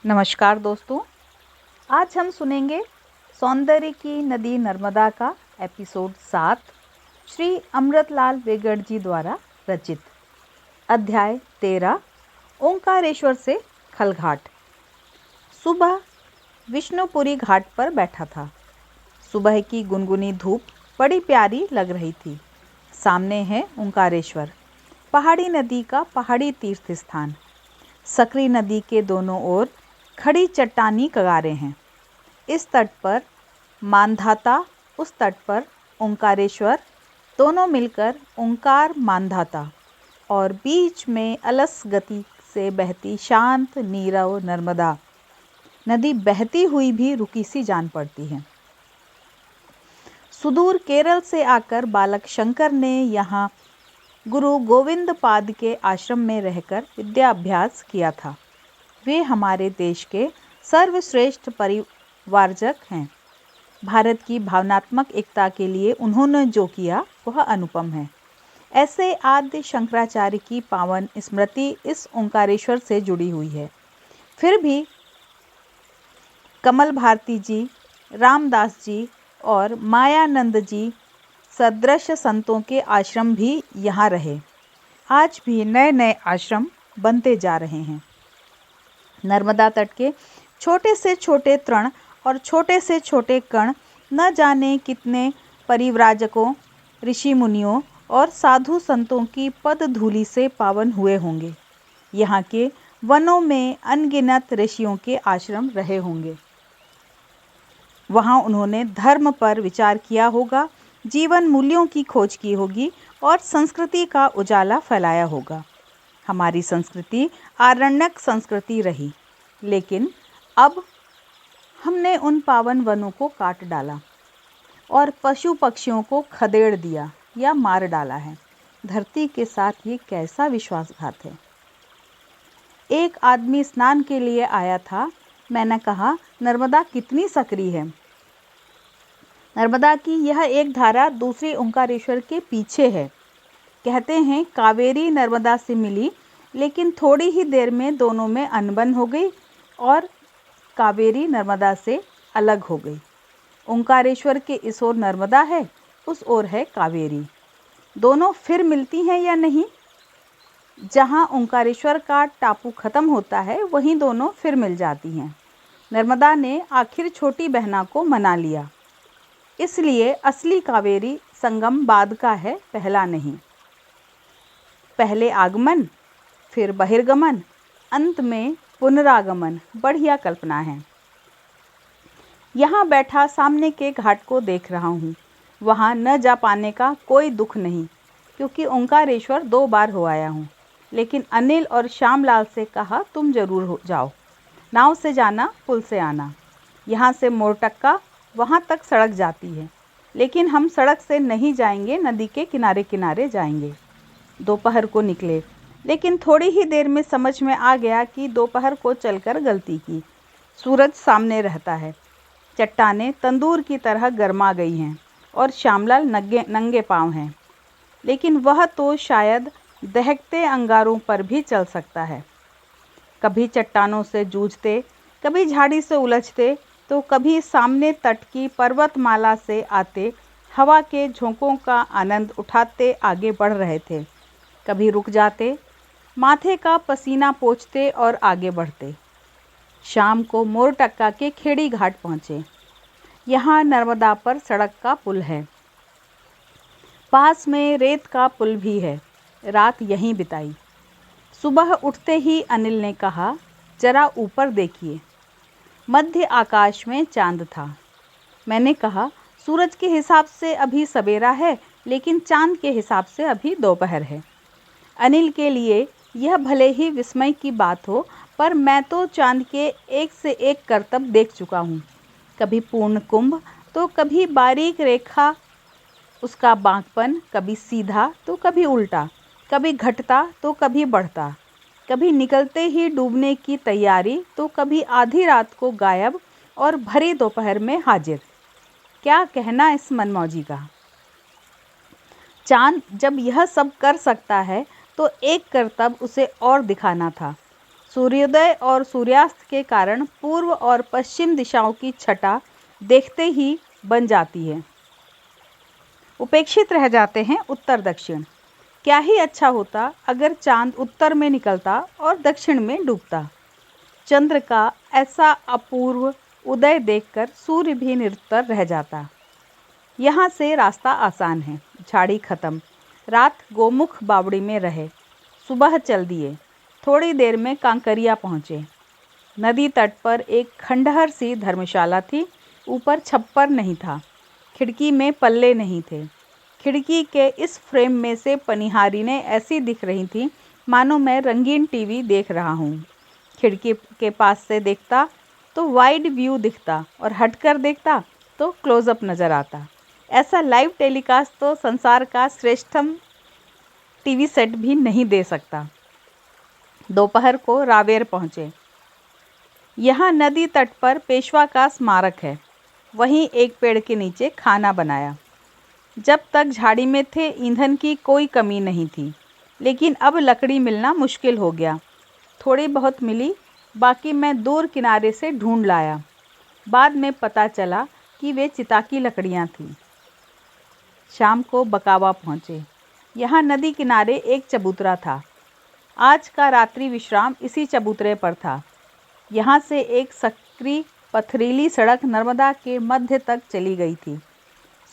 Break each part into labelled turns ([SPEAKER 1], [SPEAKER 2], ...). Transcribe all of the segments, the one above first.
[SPEAKER 1] नमस्कार दोस्तों, आज हम सुनेंगे सौंदर्य की नदी नर्मदा का एपिसोड 7 श्री अमृतलाल वेगड़ जी द्वारा रचित। अध्याय 13 ओंकारेश्वर से खलघाट। सुबह विष्णुपुरी घाट पर बैठा था। सुबह की गुनगुनी धूप बड़ी प्यारी लग रही थी। सामने है ओंकारेश्वर, पहाड़ी नदी का पहाड़ी तीर्थ स्थान। सकरी नदी के दोनों ओर खड़ी चट्टानी कगारें हैं। इस तट पर मांधाता, उस तट पर ओंकारेश्वर, दोनों मिलकर ओंकार मांधाता, और बीच में अलस गति से बहती शांत नीरव नर्मदा नदी बहती हुई भी रुकी सी जान पड़ती है। सुदूर केरल से आकर बालक शंकर ने यहाँ गुरु गोविंद पाद के आश्रम में रहकर विद्याभ्यास किया था। वे हमारे देश के सर्वश्रेष्ठ परिवारजक हैं। भारत की भावनात्मक एकता के लिए उन्होंने जो किया वह अनुपम है। ऐसे आद्य शंकराचार्य की पावन स्मृति इस ओंकारेश्वर से जुड़ी हुई है। फिर भी कमल भारती जी, रामदास जी और मायानंद जी सदृश संतों के आश्रम भी यहाँ रहे। आज भी नए नए आश्रम बनते जा रहे हैं। नर्मदा तट के छोटे से छोटे तृण और छोटे से छोटे कण न जाने कितने परिव्राजकों, ऋषि मुनियों और साधु संतों की पद धूलि से पावन हुए होंगे। यहाँ के वनों में अनगिनत ऋषियों के आश्रम रहे होंगे। वहाँ उन्होंने धर्म पर विचार किया होगा, जीवन मूल्यों की खोज की होगी और संस्कृति का उजाला फैलाया होगा। हमारी संस्कृति आरण्यक संस्कृति रही, लेकिन अब हमने उन पावन वनों को काट डाला और पशु पक्षियों को खदेड़ दिया या मार डाला है। धरती के साथ ये कैसा विश्वासघात है। एक आदमी स्नान के लिए आया था। मैंने कहा, नर्मदा कितनी सकरी है। नर्मदा की यह एक धारा दूसरी ओंकारेश्वर के पीछे है। कहते हैं कावेरी नर्मदा से मिली, लेकिन थोड़ी ही देर में दोनों में अनबन हो गई और कावेरी नर्मदा से अलग हो गई। ओंकारेश्वर के इस ओर नर्मदा है, उस ओर है कावेरी। दोनों फिर मिलती हैं या नहीं? जहाँ ओंकारेश्वर का टापू खत्म होता है, वहीं दोनों फिर मिल जाती हैं। नर्मदा ने आखिर छोटी बहना को मना लिया, इसलिए असली कावेरी संगम बाद का है, पहला नहीं। पहले आगमन, फिर बहिर्गमन, अंत में पुनरागमन। बढ़िया कल्पना है। यहाँ बैठा सामने के घाट को देख रहा हूँ। वहाँ न जा पाने का कोई दुख नहीं, क्योंकि ओंकारेश्वर 2 बार हो आया हूँ। लेकिन अनिल और श्यामलाल से कहा, तुम जरूर हो जाओ। नाव से जाना, पुल से आना। यहाँ से मोरटक्का, वहाँ तक सड़क जाती है, लेकिन हम सड़क से नहीं जाएंगे, नदी के किनारे किनारे जाएंगे। दोपहर को निकले, लेकिन थोड़ी ही देर में समझ में आ गया कि दोपहर को चलकर गलती की। सूरज सामने रहता है, चट्टानें तंदूर की तरह गर्मा गई हैं और श्यामलाल नंगे पांव हैं, लेकिन वह तो शायद दहकते अंगारों पर भी चल सकता है। कभी चट्टानों से जूझते, कभी झाड़ी से उलझते, तो कभी सामने तट की पर्वतमाला से आते हवा के झोंकों का आनंद उठाते आगे बढ़ रहे थे। कभी रुक जाते, माथे का पसीना पोंछते और आगे बढ़ते। शाम को मोरटक्का के खेड़ी घाट पहुँचे। यहाँ नर्मदा पर सड़क का पुल है, पास में रेत का पुल भी है। रात यहीं बिताई। सुबह उठते ही अनिल ने कहा, जरा ऊपर देखिए। मध्य आकाश में चांद था। मैंने कहा, सूरज के हिसाब से अभी सवेरा है, लेकिन चांद के हिसाब से अभी दोपहर है। अनिल के लिए यह भले ही विस्मय की बात हो, पर मैं तो चांद के एक से एक करतब देख चुका हूँ। कभी पूर्ण कुंभ, तो कभी बारीक रेखा उसका बांकपन, कभी सीधा तो कभी उल्टा, कभी घटता तो कभी बढ़ता, कभी निकलते ही डूबने की तैयारी तो कभी आधी रात को गायब और भरी दोपहर में हाजिर। क्या कहना इस मनमौजी का। चांद जब यह सब कर सकता है तो एक करतब उसे और दिखाना था। सूर्योदय और सूर्यास्त के कारण पूर्व और पश्चिम दिशाओं की छटा देखते ही बन जाती है। उपेक्षित रह जाते हैं उत्तर दक्षिण। क्या ही अच्छा होता अगर चांद उत्तर में निकलता और दक्षिण में डूबता। चंद्र का ऐसा अपूर्व उदय देखकर सूर्य भी निरुत्तर रह जाता। यहाँ से रास्ता आसान है। झाड़ी खत्म। रात गोमुख बावड़ी में रहे। सुबह चल दिए। थोड़ी देर में कांकरिया पहुँचे। नदी तट पर एक खंडहर सी धर्मशाला थी। ऊपर छप्पर नहीं था। खिड़की में पल्ले नहीं थे। खिड़की के इस फ्रेम में से पनिहारिनें ऐसी दिख रही थीं मानो मैं रंगीन टीवी देख रहा हूँ। खिड़की के पास से देखता तो वाइड व्यू दिखता और हटकर देखता तो क्लोजअप नज़र आता। ऐसा लाइव टेलीकास्ट तो संसार का श्रेष्ठतम टीवी सेट भी नहीं दे सकता। दोपहर को रावेर पहुँचे। यहाँ नदी तट पर पेशवा का स्मारक है। वहीं एक पेड़ के नीचे खाना बनाया। जब तक झाड़ी में थे ईंधन की कोई कमी नहीं थी, लेकिन अब लकड़ी मिलना मुश्किल हो गया। थोड़ी बहुत मिली, बाकी मैं दूर किनारे से ढूंढ लाया। बाद में पता चला कि वे चिता की लकड़ियाँ थीं। शाम को बकावा पहुँचे। यहाँ नदी किनारे एक चबूतरा था। आज का रात्रि विश्राम इसी चबूतरे पर था। यहाँ से एक सकरी पथरीली सड़क नर्मदा के मध्य तक चली गई थी।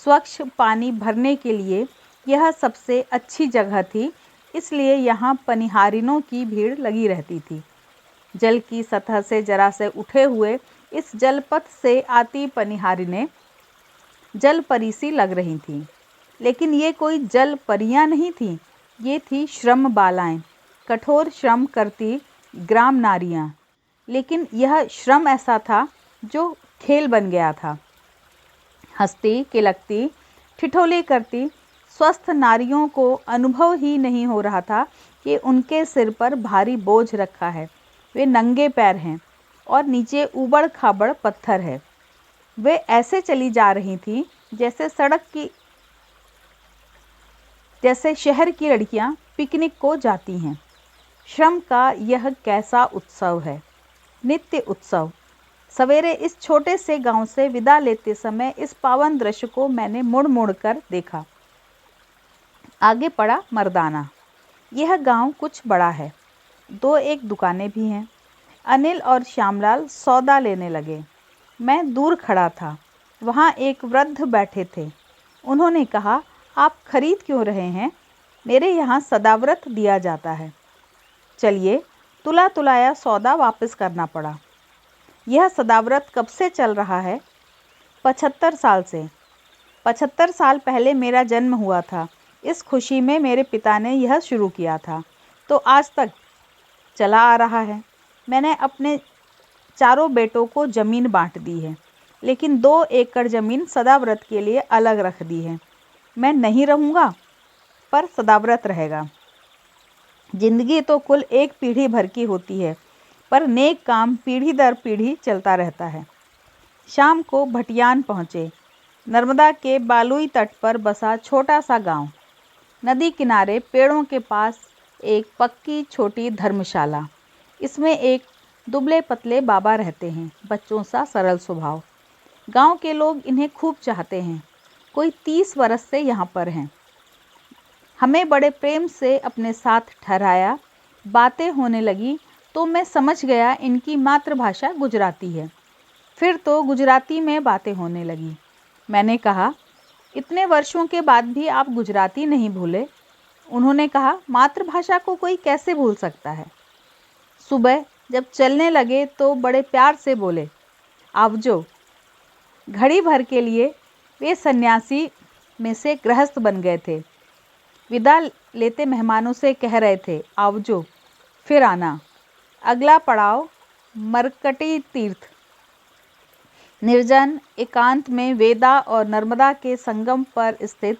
[SPEAKER 1] स्वच्छ पानी भरने के लिए यह सबसे अच्छी जगह थी, इसलिए यहाँ पनिहारिनों की भीड़ लगी रहती थी। जल की सतह से जरा से उठे हुए इस जलपथ से आती पनिहारिनें जल परी सी लग रही थीं, लेकिन ये कोई जल परियां नहीं थीं। ये थी श्रम बालाएं, कठोर श्रम करती ग्राम नारियां। लेकिन यह श्रम ऐसा था जो खेल बन गया था। हंसती, किलकती, ठिठोली करती स्वस्थ नारियों को अनुभव ही नहीं हो रहा था कि उनके सिर पर भारी बोझ रखा है। वे नंगे पैर हैं और नीचे ऊबड़ खाबड़ पत्थर है। वे ऐसे चली जा रही थीं जैसे शहर की लड़कियां पिकनिक को जाती हैं। श्रम का यह कैसा उत्सव है, नित्य उत्सव। सवेरे इस छोटे से गांव से विदा लेते समय इस पावन दृश्य को मैंने मुड़ मुड़ कर देखा। आगे पड़ा मर्दाना। यह गांव कुछ बड़ा है। 2-1 दुकानें भी हैं। अनिल और श्यामलाल सौदा लेने लगे। मैं दूर खड़ा था। वहाँ एक वृद्ध बैठे थे। उन्होंने कहा, आप खरीद क्यों रहे हैं? मेरे यहाँ सदाव्रत दिया जाता है। चलिए, तुला तुलाया सौदा वापस करना पड़ा। यह सदाव्रत कब से चल रहा है? 75 साल से। 75 साल पहले मेरा जन्म हुआ था। इस खुशी में मेरे पिता ने यह शुरू किया था, तो आज तक चला आ रहा है। मैंने अपने चारों बेटों को ज़मीन बांट दी है, लेकिन 2 एकड़ ज़मीन सदाव्रत के लिए अलग रख दी है। मैं नहीं रहूँगा, पर सदाव्रत रहेगा। जिंदगी तो कुल एक पीढ़ी भर की होती है, पर नेक काम पीढ़ी दर पीढ़ी चलता रहता है। शाम को भटियान पहुँचे। नर्मदा के बालुई तट पर बसा छोटा सा गांव। नदी किनारे पेड़ों के पास एक पक्की छोटी धर्मशाला। इसमें एक दुबले पतले बाबा रहते हैं, बच्चों सा सरल स्वभाव। गांव के लोग इन्हें खूब चाहते हैं। कोई 30 वर्ष से यहाँ पर हैं। हमें बड़े प्रेम से अपने साथ ठहराया। बातें होने लगी तो मैं समझ गया इनकी मातृभाषा गुजराती है। फिर तो गुजराती में बातें होने लगी। मैंने कहा, इतने वर्षों के बाद भी आप गुजराती नहीं भूले? उन्होंने कहा, मातृभाषा को कोई कैसे भूल सकता है। सुबह जब चलने लगे तो बड़े प्यार से बोले, आवजो। घड़ी भर के लिए वे सन्यासी में से गृहस्थ बन गए थे। विदा लेते मेहमानों से कह रहे थे, आवजो, फिर आना। अगला पड़ाव मरकटी तीर्थ। निर्जन एकांत में वेदा और नर्मदा के संगम पर स्थित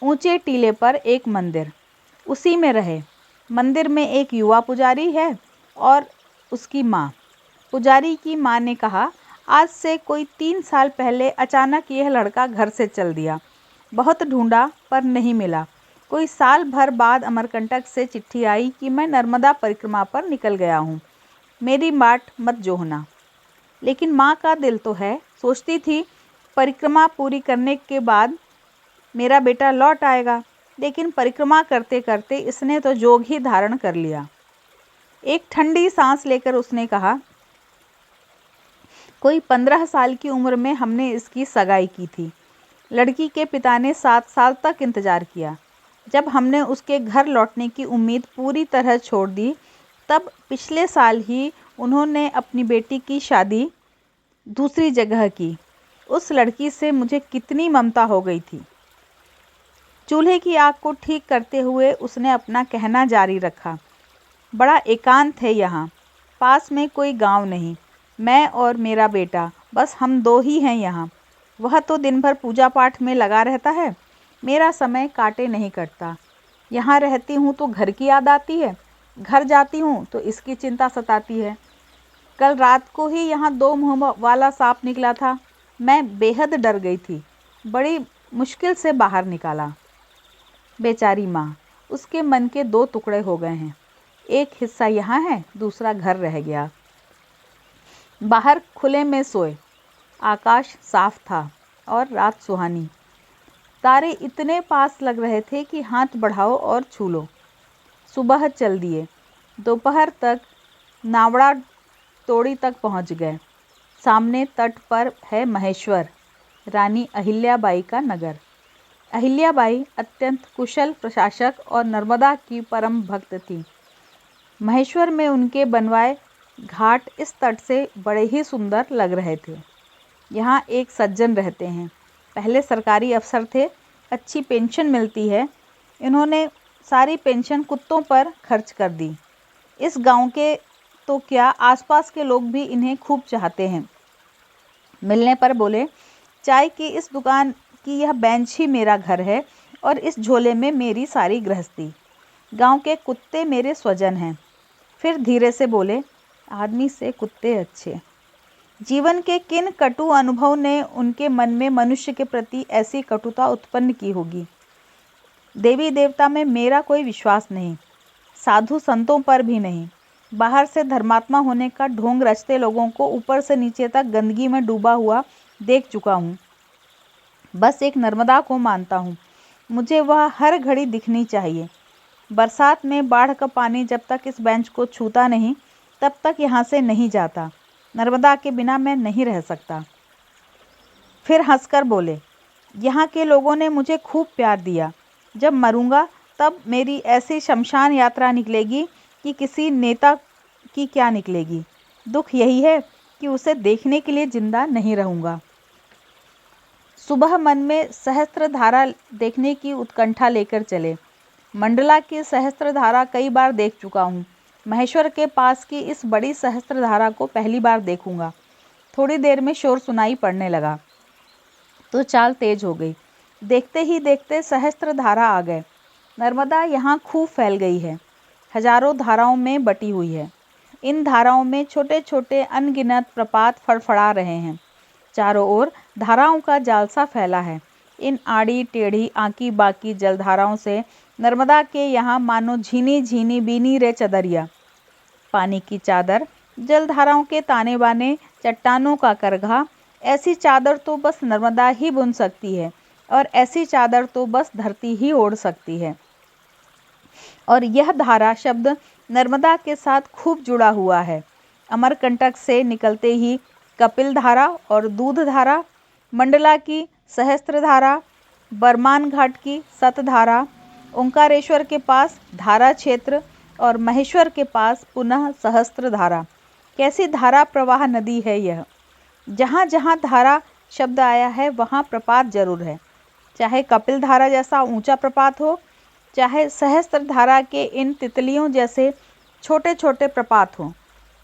[SPEAKER 1] ऊंचे टीले पर एक मंदिर। उसी में रहे। मंदिर में एक युवा पुजारी है और उसकी माँ। पुजारी की माँ ने कहा, आज से कोई 3 साल पहले अचानक यह लड़का घर से चल दिया। बहुत ढूंढा पर नहीं मिला। कोई साल भर बाद अमरकंटक से चिट्ठी आई कि मैं नर्मदा परिक्रमा पर निकल गया हूँ। मेरी बाट मत जोहना। लेकिन माँ का दिल तो है, सोचती थी परिक्रमा पूरी करने के बाद मेरा बेटा लौट आएगा। लेकिन परिक्रमा करते करते इसने तो जोग ही धारण कर लिया। एक ठंडी सांस लेकर उसने कहा, कोई 15 साल की उम्र में हमने इसकी सगाई की थी। लड़की के पिता ने 7 साल तक इंतजार किया। जब हमने उसके घर लौटने की उम्मीद पूरी तरह छोड़ दी, तब पिछले साल ही उन्होंने अपनी बेटी की शादी दूसरी जगह की। उस लड़की से मुझे कितनी ममता हो गई थी। चूल्हे की आग को ठीक करते हुए उसने अपना कहना जारी रखा। बड़ा एकांत है यहाँ, पास में कोई गांव नहीं। मैं और मेरा बेटा, बस हम दो ही हैं यहाँ। वह तो दिन भर पूजा पाठ में लगा रहता है, मेरा समय काटे नहीं कटता। यहाँ रहती हूँ तो घर की याद आती है, घर जाती हूँ तो इसकी चिंता सताती है। कल रात को ही यहाँ 2 मुँह वाला सांप निकला था। मैं बेहद डर गई थी, बड़ी मुश्किल से बाहर निकाला। बेचारी माँ, उसके मन के 2 टुकड़े हो गए हैं। एक हिस्सा यहाँ है, दूसरा घर रह गया। बाहर खुले में सोए, आकाश साफ था और रात सुहानी। तारे इतने पास लग रहे थे कि हाथ बढ़ाओ और छू लो। सुबह चल दिए। दोपहर तक नावड़ा तोड़ी तक पहुँच गए। सामने तट पर है महेश्वर, रानी अहिल्याबाई का नगर। अहिल्याबाई अत्यंत कुशल प्रशासक और नर्मदा की परम भक्त थी। महेश्वर में उनके बनवाए घाट इस तट से बड़े ही सुंदर लग रहे थे। यहाँ एक सज्जन रहते हैं, पहले सरकारी अफसर थे, अच्छी पेंशन मिलती है। इन्होंने सारी पेंशन कुत्तों पर खर्च कर दी। इस गांव के तो क्या, आसपास के लोग भी इन्हें खूब चाहते हैं। मिलने पर बोले, चाय की इस दुकान की यह बेंच ही मेरा घर है और इस झोले में मेरी सारी गृहस्थी। गांव के कुत्ते मेरे स्वजन हैं। फिर धीरे से बोले, आदमी से कुत्ते अच्छे। जीवन के किन कटु अनुभव ने उनके मन में मनुष्य के प्रति ऐसी कटुता उत्पन्न की होगी। देवी देवता में मेरा कोई विश्वास नहीं, साधु संतों पर भी नहीं। बाहर से धर्मात्मा होने का ढोंग रचते लोगों को ऊपर से नीचे तक गंदगी में डूबा हुआ देख चुका हूँ। बस एक नर्मदा को मानता हूँ, मुझे वह हर घड़ी दिखनी चाहिए। बरसात में बाढ़ का पानी जब तक इस बेंच को छूता नहीं, तब तक यहाँ से नहीं जाता। नर्मदा के बिना मैं नहीं रह सकता। फिर हंसकर बोले, यहाँ के लोगों ने मुझे खूब प्यार दिया। जब मरूंगा तब मेरी ऐसी शमशान यात्रा निकलेगी कि किसी नेता की क्या निकलेगी। दुख यही है कि उसे देखने के लिए जिंदा नहीं रहूँगा। सुबह मन में सहस्त्रधारा देखने की उत्कंठा लेकर चले। मंडला की सहस्त्रधारा कई बार देख चुका हूँ, महेश्वर के पास की इस बड़ी सहस्त्रधारा को पहली बार देखूंगा। थोड़ी देर में शोर सुनाई पड़ने लगा तो चाल तेज हो गई। देखते ही देखते सहस्त्रधारा आ गए। नर्मदा यहाँ खूब फैल गई है, हजारों धाराओं में बटी हुई है। इन धाराओं में छोटे छोटे अनगिनत प्रपात फड़फड़ा रहे हैं। चारों ओर धाराओं का जालसा फैला है। इन आड़ी टेढ़ी आंकी बाकी जलधाराओं से नर्मदा के यहाँ मानो झीनी झीनी बीनी रे चदरिया। पानी की चादर, जलधाराओं के ताने बाने, चट्टानों का करघा, ऐसी चादर तो बस नर्मदा ही बुन सकती है और ऐसी चादर तो बस धरती ही ओढ़ सकती है। और यह धारा शब्द नर्मदा के साथ खूब जुड़ा हुआ है। अमरकंटक से निकलते ही कपिल धारा और दूध धारा, मंडला की सहस्त्रधारा, बरमान घाट की सतधारा, ओंकारेश्वर के पास धारा क्षेत्र और महेश्वर के पास पुनः सहस्त्रधारा। कैसी धारा प्रवाह नदी है यह। जहाँ जहाँ धारा शब्द आया है वहाँ प्रपात जरूर है, चाहे कपिल धारा जैसा ऊंचा प्रपात हो, चाहे सहस्त्रधारा के इन तितलियों जैसे छोटे छोटे प्रपात हों।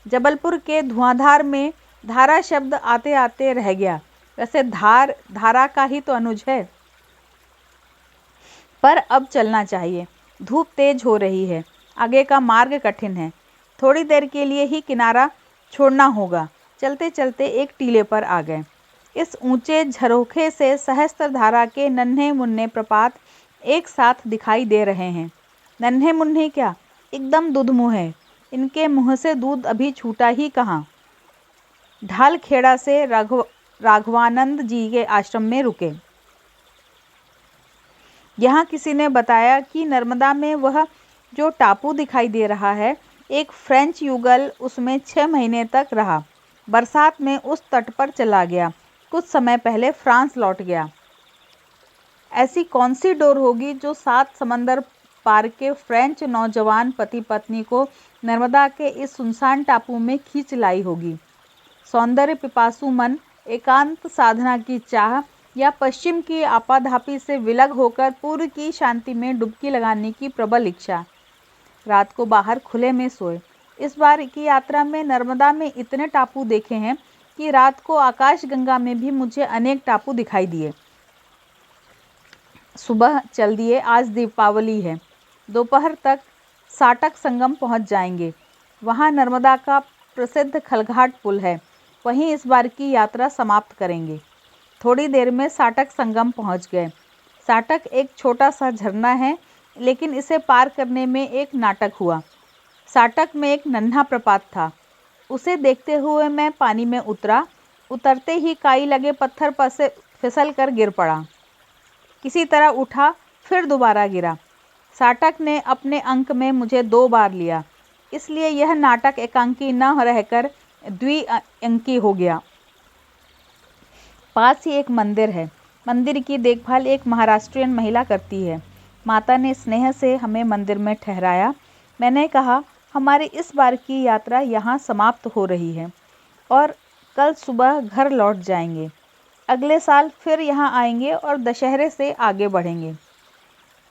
[SPEAKER 1] जबलपुर के धुआंधार में धारा शब्द आते आते रह गया। वैसे धार धारा का ही तो अनुज है। पर अब चलना चाहिए, धूप तेज हो रही है, आगे का मार्ग कठिन है। थोड़ी देर के लिए ही किनारा छोड़ना होगा। चलते चलते एक टीले पर आ गए। इस ऊंचे झरोखे से सहस्त्रधारा के नन्हे मुन्ने प्रपात एक साथ दिखाई दे रहे हैं। नन्हे मुन्ने क्या, एकदम दुधमुहे। इनके मुँह से दूध अभी छूटा ही कहाँ। ढालखेड़ा से राघवानंद जी के आश्रम में रुके। यहाँ किसी ने बताया कि नर्मदा में वह जो टापू दिखाई दे रहा है, एक फ्रेंच युगल उसमें 6 महीने तक रहा। बरसात में उस तट पर चला गया। कुछ समय पहले फ्रांस लौट गया। ऐसी कौन सी डोर होगी जो 7 समंदर पार के फ्रेंच नौजवान पति पत्नी को नर्मदा के इस सुनसान टापू में खींच लाई होगी। सौंदर्य पिपासु मन, एकांत साधना की चाह या पश्चिम की आपाधापी से विलग होकर पूर्व की शांति में डुबकी लगाने की प्रबल इच्छा। रात को बाहर खुले में सोए। इस बार की यात्रा में नर्मदा में इतने टापू देखे हैं कि रात को आकाशगंगा में भी मुझे अनेक टापू दिखाई दिए। सुबह चल दिए, आज दीपावली है। दोपहर तक साटक संगम पहुंच जाएंगे। वहां नर्मदा का प्रसिद्ध खलघाट पुल है, वहीं इस बार की यात्रा समाप्त करेंगे। थोड़ी देर में साटक संगम पहुंच गए। साटक एक छोटा सा झरना है, लेकिन इसे पार करने में एक नाटक हुआ। साटक में एक नन्हा प्रपात था। उसे देखते हुए मैं पानी में उतरा। उतरते ही काई लगे पत्थर पर से फिसल कर गिर पड़ा। किसी तरह उठा, फिर दोबारा गिरा। साटक ने अपने अंक में मुझे 2 बार लिया, इसलिए यह नाटक एकांकी न रहकर द्विअंकी हो गया। पास ही एक मंदिर है। मंदिर की देखभाल एक महाराष्ट्रियन महिला करती है। माता ने स्नेह से हमें मंदिर में ठहराया। मैंने कहा, हमारी इस बार की यात्रा यहाँ समाप्त हो रही है और कल सुबह घर लौट जाएंगे। अगले साल फिर यहाँ आएंगे और दशहरे से आगे बढ़ेंगे।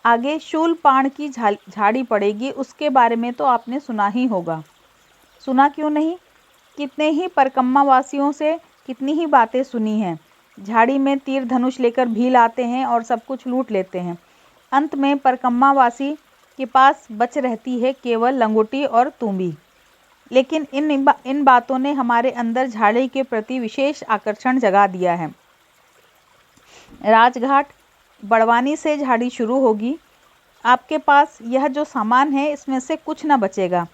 [SPEAKER 1] आगे शूलपाण की झाड़ी पड़ेगी, उसके बारे में तो आपने सुना ही होगा। सुना क्यों नहीं, कितने ही परकम्मा वासियों से कितनी ही बातें सुनी हैं। झाड़ी में तीर धनुष लेकर भील आते हैं और सब कुछ लूट लेते हैं। अंत में परकम्मा वासी के पास बच रहती है केवल लंगोटी और तुम्बी। लेकिन इन बातों ने हमारे अंदर झाड़ी के प्रति विशेष आकर्षण जगा दिया है। राजघाट बड़वानी से झाड़ी शुरू होगी। आपके पास यह जो सामान है, इसमें से कुछ न बचेगा।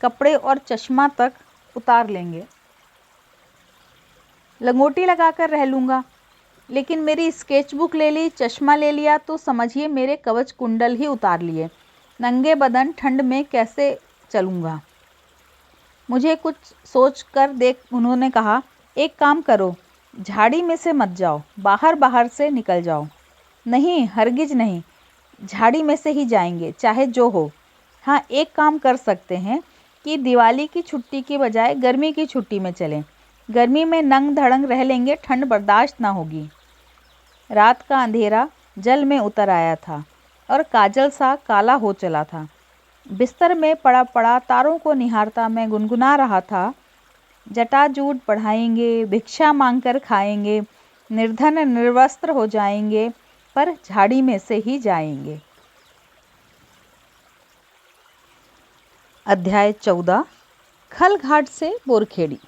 [SPEAKER 1] कपड़े और चश्मा तक उतार लेंगे। लंगोटी लगाकर रह लूँगा, लेकिन मेरी स्केचबुक ले ली, चश्मा ले लिया तो समझिए मेरे कवच कुंडल ही उतार लिए। नंगे बदन ठंड में कैसे चलूँगा। मुझे कुछ सोच कर देख उन्होंने कहा, एक काम करो, झाड़ी में से मत जाओ, बाहर से निकल जाओ। नहीं, हरगिज नहीं, झाड़ी में से ही जाएंगे, चाहे जो हो। हाँ, एक काम कर सकते हैं कि दिवाली की छुट्टी की बजाय गर्मी की छुट्टी में चलें। गर्मी में नंग धड़ंग रह लेंगे, ठंड बर्दाश्त ना होगी। रात का अंधेरा जल में उतर आया था और काजल सा काला हो चला था। बिस्तर में पड़ा पड़ा तारों को निहारता मैं गुनगुना रहा था, जटाजूट बढ़ाएंगे, भिक्षा मांगकर खाएंगे, निर्धन निर्वस्त्र हो जाएंगे, पर झाड़ी में से ही जाएंगे। अध्याय 14। खलघाट से बोरखेड़ी।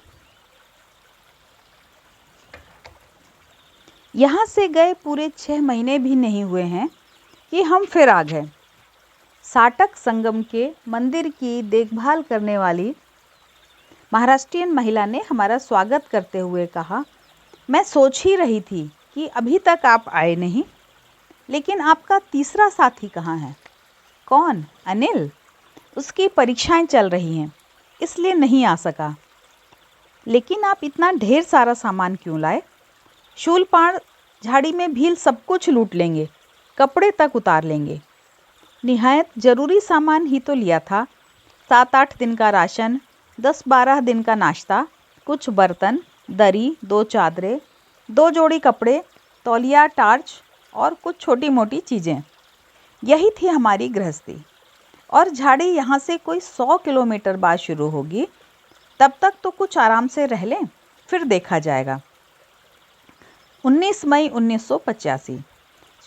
[SPEAKER 1] यहाँ से गए पूरे 6 महीने भी नहीं हुए हैं कि हम फिर आ गए। साटक संगम के मंदिर की देखभाल करने वाली महाराष्ट्रियन महिला ने हमारा स्वागत करते हुए कहा, मैं सोच ही रही थी कि अभी तक आप आए नहीं, लेकिन आपका तीसरा साथी कहाँ है? कौन? अनिल। उसकी परीक्षाएं चल रही हैं, इसलिए नहीं आ सका। लेकिन आप इतना ढेर सारा सामान क्यों लाए? शूलपाण झाड़ी में भील सब कुछ लूट लेंगे, कपड़े तक उतार लेंगे। निहायत जरूरी सामान ही तो लिया था। 7-8 दिन का राशन, 10-12 दिन का नाश्ता, कुछ बर्तन, दरी, 2 चादरें, 2 जोड़ी कपड़े, तौलिया, टार्च और कुछ छोटी मोटी चीज़ें। यही थी हमारी गृहस्थी। और झाड़ी यहाँ से कोई 100 किलोमीटर बाद शुरू होगी। तब तक तो कुछ आराम से रह लें, फिर देखा जाएगा। 19 मई 1985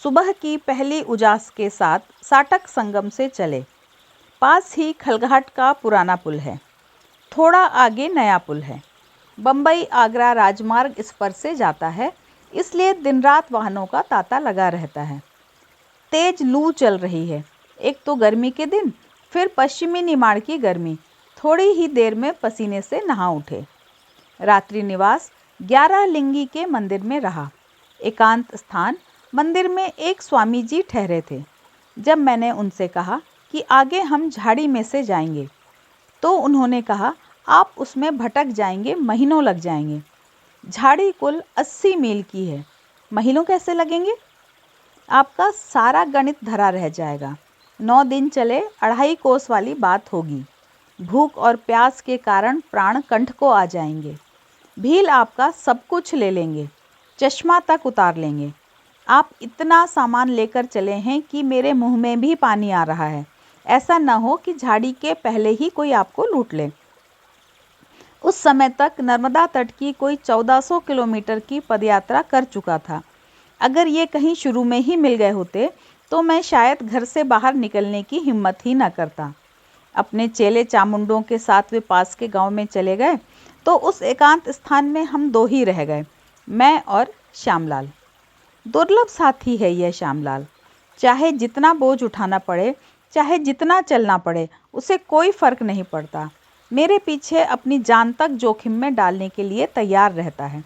[SPEAKER 1] सुबह की पहली उजास के साथ साटक संगम से चले। पास ही खलघाट का पुराना पुल है, थोड़ा आगे नया पुल है। बम्बई आगरा राजमार्ग इस पर से जाता है, इसलिए दिन रात वाहनों का तांता लगा रहता है। तेज लू चल रही है। एक तो गर्मी के दिन, फिर पश्चिमी निमाड़ की गर्मी। थोड़ी ही देर में पसीने से नहा उठे। रात्रि निवास 11 लिंगी के मंदिर में रहा। एकांत स्थान मंदिर में एक स्वामी जी ठहरे थे। जब मैंने उनसे कहा कि आगे हम झाड़ी में से जाएंगे, तो उन्होंने कहा, आप उसमें भटक जाएंगे, महीनों लग जाएंगे। झाड़ी कुल 80 मील की है, महीनों कैसे लगेंगे? आपका सारा गणित धरा रह जाएगा। 9 दिन चले 2.5 कोस वाली बात होगी। भूख और प्यास के कारण प्राण कंठ को आ जाएंगे। भील आपका सब कुछ ले लेंगे, चश्मा तक उतार लेंगे। आप इतना सामान लेकर चले हैं कि मेरे मुंह में भी पानी आ रहा है। ऐसा न हो कि झाड़ी के पहले ही कोई आपको लूट ले। उस समय तक नर्मदा तट की कोई 1400 किलोमीटर की पदयात्रा कर चुका था। अगर ये कहीं शुरू में ही मिल गए होते तो मैं शायद घर से बाहर निकलने की हिम्मत ही न करता। अपने चेले चामुंडों के साथ वे पास के गांव में चले गए, तो उस एकांत स्थान में हम 2 ही रह गए, मैं और श्यामलाल। दुर्लभ साथी है यह श्यामलाल। चाहे जितना बोझ उठाना पड़े, चाहे जितना चलना पड़े, उसे कोई फर्क नहीं पड़ता। मेरे पीछे अपनी जान तक जोखिम में डालने के लिए तैयार रहता है।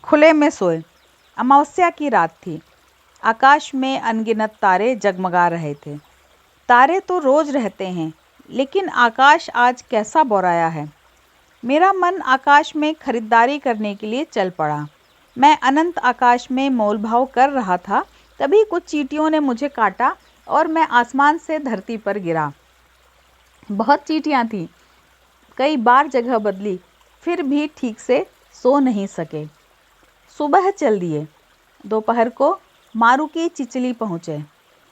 [SPEAKER 1] खुले में सोए। अमावस्या की रात थी। आकाश में अनगिनत तारे जगमगा रहे थे। तारे तो रोज रहते हैं, लेकिन आकाश आज कैसा बौराया है। मेरा मन आकाश में खरीदारी करने के लिए चल पड़ा। मैं अनंत आकाश में मोलभाव कर रहा था, तभी कुछ चींटियों ने मुझे काटा और मैं आसमान से धरती पर गिरा। बहुत चींटियां थीं। कई बार जगह बदली, फिर भी ठीक से सो नहीं सके। सुबह चल दिए। दोपहर को मारुकी चिचली पहुँचे।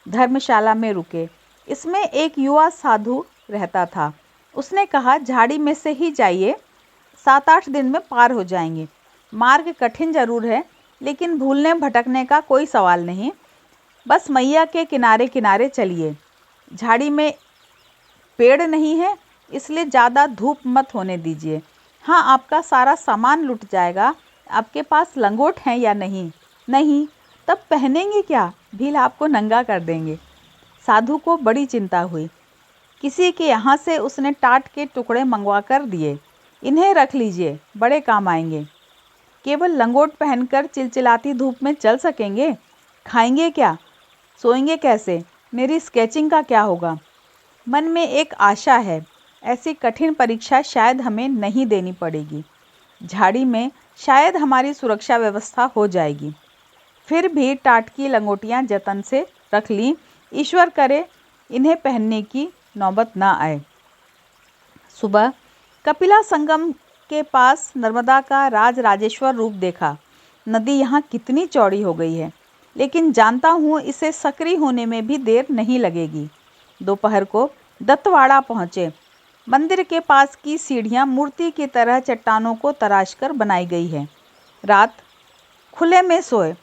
[SPEAKER 1] धर्मशाला में रुके। इसमें एक युवा साधु रहता था। उसने कहा, झाड़ी में से ही जाइए, 7-8 दिन में पार हो जाएंगे। मार्ग कठिन जरूर है, लेकिन भूलने भटकने का कोई सवाल नहीं। बस मैया के किनारे किनारे चलिए। झाड़ी में पेड़ नहीं है, इसलिए ज़्यादा धूप मत होने दीजिए। हाँ, आपका सारा सामान लुट जाएगा। आपके पास लंगोट हैं या नहीं? नहीं। तब पहनेंगे क्या? भील आपको नंगा कर देंगे। साधु को बड़ी चिंता हुई। किसी के यहाँ से उसने टाट के टुकड़े मंगवा कर दिए। इन्हें रख लीजिए, बड़े काम आएंगे। केवल लंगोट पहनकर चिलचिलाती धूप में चल सकेंगे? खाएंगे क्या? सोएंगे कैसे? मेरी स्केचिंग का क्या होगा? मन में एक आशा है, ऐसी कठिन परीक्षा शायद हमें नहीं देनी पड़ेगी। झाड़ी में शायद हमारी सुरक्षा व्यवस्था हो जाएगी। फिर भी टाट की लंगोटियां जतन से रख लीं। ईश्वर करे इन्हें पहनने की नौबत ना आए। सुबह कपिला संगम के पास नर्मदा का राज राजेश्वर रूप देखा। नदी यहाँ कितनी चौड़ी हो गई है, लेकिन जानता हूँ इसे सक्रिय होने में भी देर नहीं लगेगी। दोपहर को दत्तवाड़ा पहुँचे। मंदिर के पास की सीढ़ियाँ मूर्ति की तरह चट्टानों को तराशकर बनाई गई है। रात खुले में सोए।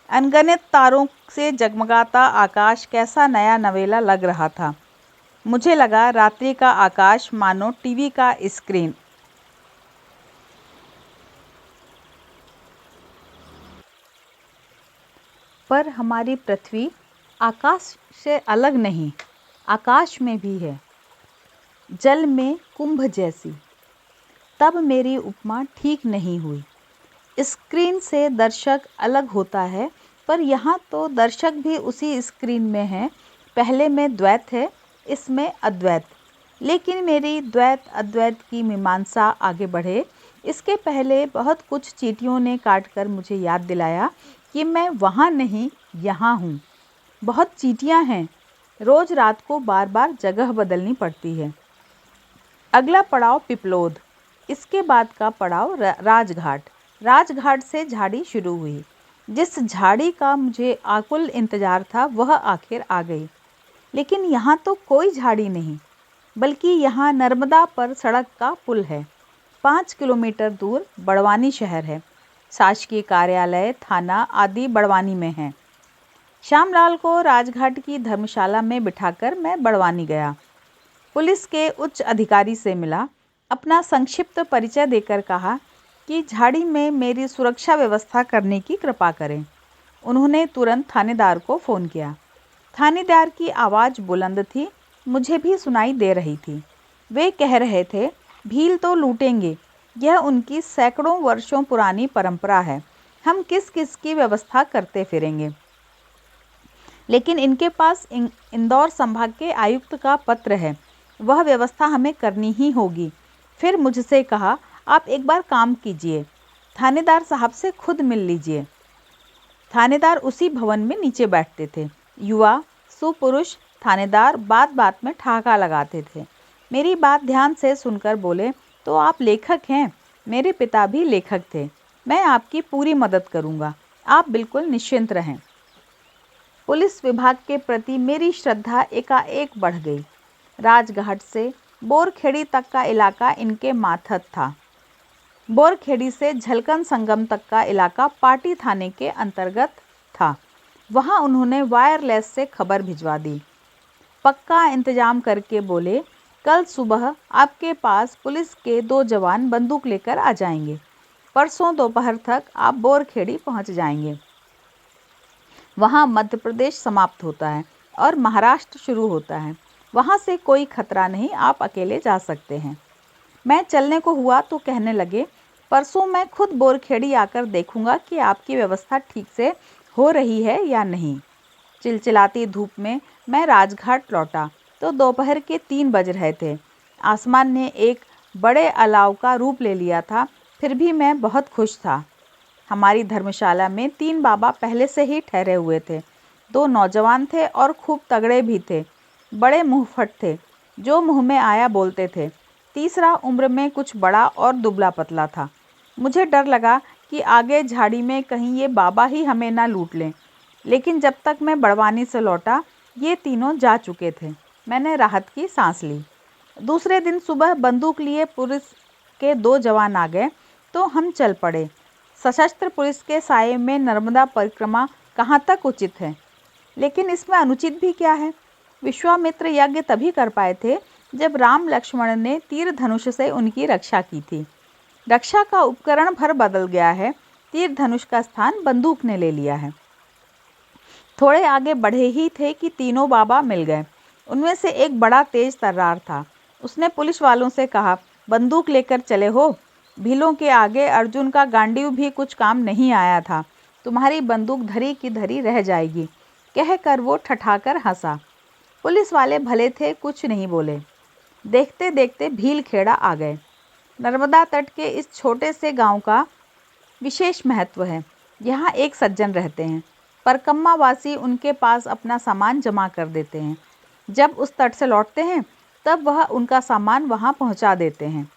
[SPEAKER 1] अनगिनत तारों से जगमगाता आकाश कैसा नया नवेला लग रहा था। मुझे लगा रात्रि का आकाश मानो टीवी का स्क्रीन। पर हमारी पृथ्वी आकाश से अलग नहीं, आकाश में भी है, जल में कुंभ जैसी। तब मेरी उपमा ठीक नहीं हुई। स्क्रीन से दर्शक अलग होता है, पर यहाँ तो दर्शक भी उसी स्क्रीन में है। पहले में द्वैत है, इसमें अद्वैत। लेकिन मेरी द्वैत अद्वैत की मीमांसा आगे बढ़े इसके पहले बहुत कुछ चींटियों ने काटकर मुझे याद दिलाया कि मैं वहाँ नहीं, यहाँ हूँ। बहुत चींटियाँ हैं। रोज़ रात को बार बार जगह बदलनी पड़ती है। अगला पड़ाव पिपलोद। इसके बाद का पड़ाव राजघाट। राजघाट से झाड़ी शुरू हुई। जिस झाड़ी का मुझे आकुल इंतजार था वह आखिर आ गई। लेकिन यहाँ तो कोई झाड़ी नहीं, बल्कि यहाँ नर्मदा पर सड़क का पुल है। 5 किलोमीटर दूर बड़वानी शहर है। शासकीय कार्यालय, थाना आदि बड़वानी में है। श्यामलाल को राजघाट की धर्मशाला में बिठाकर मैं बड़वानी गया। पुलिस के उच्च अधिकारी से मिला। अपना संक्षिप्त परिचय देकर कहा कि झाड़ी में मेरी सुरक्षा व्यवस्था करने की कृपा करें। उन्होंने तुरंत थानेदार को फ़ोन किया। थानेदार की आवाज़ बुलंद थी, मुझे भी सुनाई दे रही थी। वे कह रहे थे, भील तो लूटेंगे, यह उनकी सैकड़ों वर्षों पुरानी परंपरा है, हम किस किस की व्यवस्था करते फिरेंगे। लेकिन इनके पास इंदौर संभाग के आयुक्त का पत्र है, वह व्यवस्था हमें करनी ही होगी। फिर मुझसे कहा, आप एक बार काम कीजिए, थानेदार साहब से खुद मिल लीजिए। थानेदार उसी भवन में नीचे बैठते थे। युवा सुपुरुष थानेदार बात बात में ठहाका लगाते थे। मेरी बात ध्यान से सुनकर बोले, तो आप लेखक हैं? मेरे पिता भी लेखक थे, मैं आपकी पूरी मदद करूंगा, आप बिल्कुल निश्चिंत रहें। पुलिस विभाग के प्रति मेरी श्रद्धा एकाएक बढ़ गई। राजघाट से बोरखेड़ी तक का इलाका इनके मातहत था। बोरखेड़ी से झलकन संगम तक का इलाका पाटी थाने के अंतर्गत था। वहां उन्होंने वायरलेस से खबर भिजवा दी। पक्का इंतजाम करके बोले, कल सुबह आपके पास पुलिस के 2 जवान बंदूक लेकर आ जाएंगे। परसों दोपहर तक आप बोरखेड़ी पहुंच जाएंगे। वहां मध्य प्रदेश समाप्त होता है और महाराष्ट्र शुरू होता है। वहां से कोई खतरा नहीं, आप अकेले जा सकते हैं। मैं चलने को हुआ तो कहने लगे, परसों मैं खुद बोरखेड़ी आकर देखूंगा कि आपकी व्यवस्था ठीक से हो रही है या नहीं। चिलचिलाती धूप में मैं राजघाट लौटा तो दोपहर के 3 बज रहे थे। आसमान ने एक बड़े अलाव का रूप ले लिया था, फिर भी मैं बहुत खुश था। हमारी धर्मशाला में 3 बाबा पहले से ही ठहरे हुए थे। 2 नौजवान थे और खूब तगड़े भी थे। बड़े मुंहफट थे, जो मुंह में आया बोलते थे। तीसरा उम्र में कुछ बड़ा और दुबला पतला था। मुझे डर लगा कि आगे झाड़ी में कहीं ये बाबा ही हमें ना लूट लें, लेकिन जब तक मैं बड़वानी से लौटा ये तीनों जा चुके थे। मैंने राहत की सांस ली। दूसरे दिन सुबह बंदूक लिए पुलिस के 2 जवान आ गए तो हम चल पड़े। सशस्त्र पुलिस के साये में नर्मदा परिक्रमा कहाँ तक उचित है, लेकिन इसमें अनुचित भी क्या है। विश्वामित्र यज्ञ तभी कर पाए थे जब राम लक्ष्मण ने तीर धनुष से उनकी रक्षा की थी। रक्षा का उपकरण भर बदल गया है, तीर धनुष का स्थान बंदूक ने ले लिया है। थोड़े आगे बढ़े ही थे कि तीनों बाबा मिल गए। उनमें से एक बड़ा तेज तर्रार था। उसने पुलिस वालों से कहा, बंदूक लेकर चले हो? भीलों के आगे अर्जुन का गांडीव भी कुछ काम नहीं आया था, तुम्हारी बंदूक धरी की धरी रह जाएगी, कहकर वो ठठाकर हंसा। पुलिस वाले भले थे, कुछ नहीं बोले। देखते देखते भील खेड़ा आ गए। नर्मदा तट के इस छोटे से गांव का विशेष महत्व है। यहाँ एक सज्जन रहते हैं। परकम्मा वासी उनके पास अपना सामान जमा कर देते हैं। जब उस तट से लौटते हैं तब वह उनका सामान वहाँ पहुँचा देते हैं।